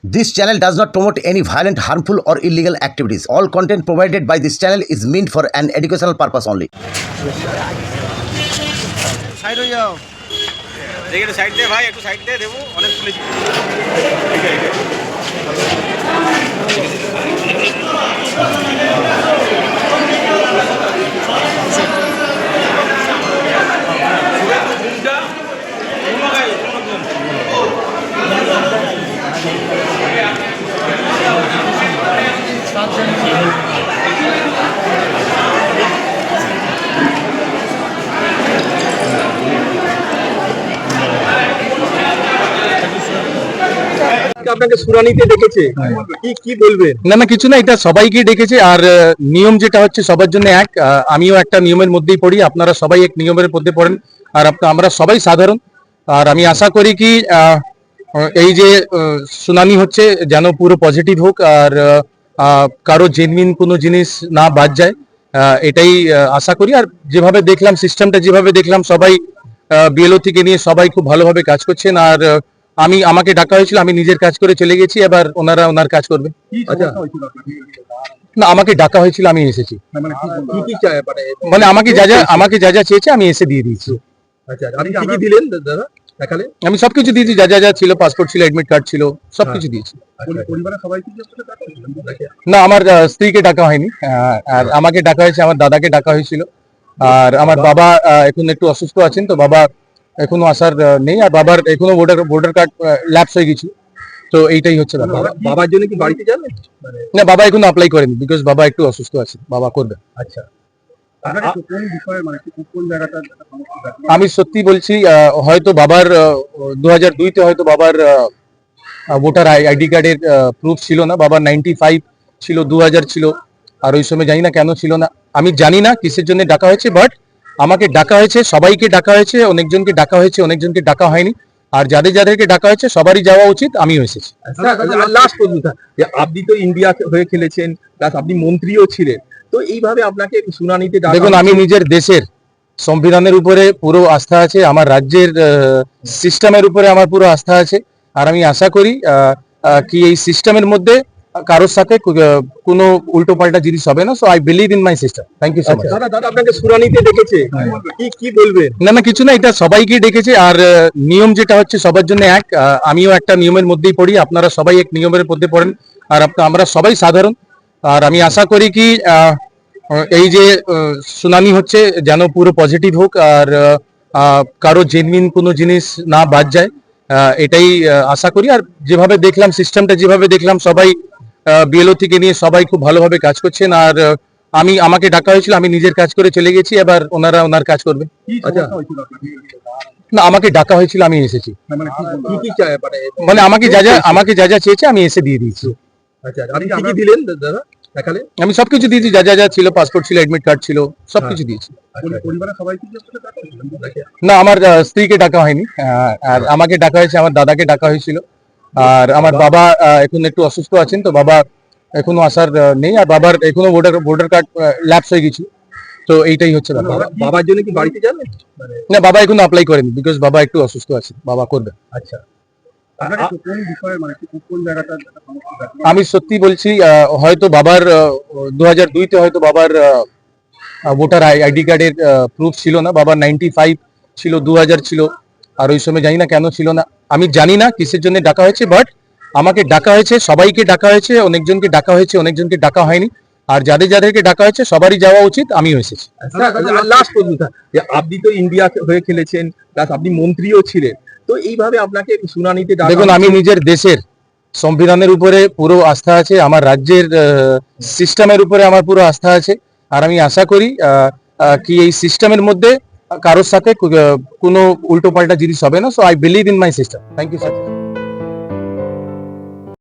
This channel does not promote any violent, harmful, or illegal activities. All content provided by this channel is meant for an educational purpose only. Side হয়ে যাও, দেখে একটু side দে ভাই, একটু side দে, দেবো অনেক তুলেছি। আপনাকে শুনানিতে ডেকেছে, কি বলবেন? না কিছু না, এটা সবাইকে ডেকেছে। আর নিয়ম যেটা হচ্ছে সবার জন্য এক, আমিও একটা নিয়মের মধ্যেই পড়ি, আপনারা সবাই এক নিয়মের মধ্যে পড়েন। আর আমরা সবাই সাধারণ। আর আমি আশা করি কি এই যে শুনানি হচ্ছে যেন পুরো পজিটিভ হোক, আর কারো জেনুইন কোনো জিনিস না বাদ যায়, এটাই আশা করি। আর যেভাবে দেখলাম সিস্টেমটা, যেভাবে দেখলাম সবাই বিএলও থেকে নিয়ে সবাই খুব ভালোভাবে কাজ করছেন। আর আমাকে ডাকা হয়েছিল, আমি নিজের কাজ করে চলে গেছি, এবার ওনারা ওনার কাজ করবে। আচ্ছা, না আমাকে ডাকা হয়েছিল, আমি এসেছি। কি চাই মানে আমাকে যা যা চেয়েছে আমি এসে দিয়ে দিয়েছি। আচ্ছা, আপনি কি দিলেন দাদা? দেখালে আমি সবকিছু দিয়েছি, যা ছিল, পাসপোর্ট ছিল, অ্যাডমিট কার্ড ছিল, সবকিছু দিয়েছি। পরিবারের সবাই না আমার স্ত্রীকে ডাকা হয়নি, আর আমাকে ডাকা হয়েছে, আমার দাদাকে ডাকা হয়েছিল। আর আমার বাবা এখন একটু অসুস্থ আছেন, তো বাবা এখনো আসার নেই। আর বাবার এখনো ভোটার কার্ড ল্যাপস হয়ে গেছে। তো এইটাই হচ্ছে ব্যাপার। বাবার জন্য কি বাড়িতে যাবেন? না বাবা এখনো অ্যাপ্লাই করেনি, বিকজ বাবা একটু অসুস্থ আছে, বাবা করবে। আচ্ছা, আমি সত্যি বলছি, হয়তো বাবার 2002-তে হয়তো বাবার ভোটার আইডি কার্ডের প্রুফ ছিল না, বাবার 95 ছিল, 2000 ছিল। আর ওই সময় জানি না কেন ছিল না, আমি জানি না কিসের জন্য ডাকা হয়েছে, বাট আমাকে ডাকা হয়েছে, সবাইকে ডাকা হয়েছে, অনেকজনকে ডাকা হয়েছে, অনেকজনকে ডাকা হয়নি। আর যাদেরকে ডাকা হয়েছে সবারই যাওয়া উচিত, আমিও এসেছি। লাস্ট প্রশ্নটা, যে আপনি তো ইন্ডিয়া হয়ে খেলেছেন, প্লাস আপনি মন্ত্রীও ছিলেন, তো এইভাবে আপনাকে শুনানিতে দেখুন, আমি নিজের দেশের সংবিধানের উপরে পুরো আস্থা আছে, আমার রাজ্যের সিস্টেমের উপরে আমার পুরো আস্থা আছে। আর আমি আশা করি কি এই সিস্টেমের মধ্যে কারোর সাথে কোনো উল্টো পাল্টা জিনিস হবে না। So I believe in my system. Thank you so much. দাদা আপনাকে শুনানিতে ডেকেছে, কি বলবেন? না কিছু না, এটা সবাইকে ডেকেছে। আর নিয়ম যেটা হচ্ছে সবার জন্য এক, আমিও একটা নিয়মের মধ্যেই পড়ি, আপনারা সবাই এক নিয়মের মধ্যে পড়েন। আর আমরা সবাই সাধারণ। আর আমি আশা করি কি এই যে শুনানি হচ্ছে যেন পুরো পজিটিভ হোক, আর কারো জেনুইন কোনো জিনিস না বাদ যায়, এটাই আশা করি। আর যেভাবে দেখলাম সিস্টেমটা, যেভাবে দেখলাম সবাই বিএলও থেকে নিয়ে সবাই খুব ভালোভাবে কাজ করছেন। আর আমাকে ডাকা হয়েছিল, আমি নিজের কাজ করে চলে গেছি, এবার ওনারা ওনার কাজ করবে। আচ্ছা, না আমাকে ডাকা হয়েছিল, আমি এসেছি। কি চাই মানে আমাকে যা যা চেয়েছে আমি এসে দিয়ে দিয়েছি। আচ্ছা, আপনি কি দিলেন দাদা? দেখালে আমি সবকিছু দিয়েছি, যা ছিল, পাসপোর্ট ছিল, অ্যাডমিট কার্ড ছিল, সবকিছু দিয়েছি। পরিবারের সবাই না আমার স্ত্রীকে ডাকা হয়নি, আর আমাকে ডাকা হয়েছে, আমার দাদাকে ডাকা হয়েছিল। আর আমার বাবা এখন একটু অসুস্থ আছেন, তো বাবা এখনো আসার নেই। আর বাবার এখনো ভোটার কার্ড ল্যাপস হয়ে গেছে। তো এইটাই হচ্ছে ব্যাপার। বাবার জন্য কি বাড়িতে যাবেন? না বাবা এখনো অ্যাপ্লাই করেনি, বিকজ বাবা একটু অসুস্থ আছে, বাবা করবে। আচ্ছা, আমি সত্যি বলছি, হয়তো বাবার 2002-তে হয়তো বাবার ভোটার আইডি কার্ডের প্রুফ ছিল না, বাবার 95 ছিল, 2000 ছিল। আর ওই সময় জানি না কেন ছিল না, আমি জানি না কিসের জন্য ডাকা হয়েছে, বাট আমাকে ডাকা হয়েছে, সবাইকে ডাকা হয়েছে, অনেকজনকে ডাকা হয়েছে, অনেকজনকে ডাকা হয়নি। আর যাদেরকে ডাকা হয়েছে সবারই যাওয়া উচিত, আমিও এসেছি। লাস্ট প্রশ্নটা, যে আপনি তো ইন্ডিয়া হয়ে খেলেছেন, প্লাস আপনি মন্ত্রীও ছিলেন, তো এইভাবে আপনাকে শুনানিতে দেখুন, আমি নিজের দেশের সংবিধানের উপরে পুরো আস্থা আছে, আমার রাজ্যের সিস্টেমের উপরে আমার পুরো আস্থা আছে। আর আমি আশা করি কি এই সিস্টেমের মধ্যে কারোর সাথে কোনো উল্টো পাল্টা জিনিস হবে না। So I believe in my system. Thank you sir.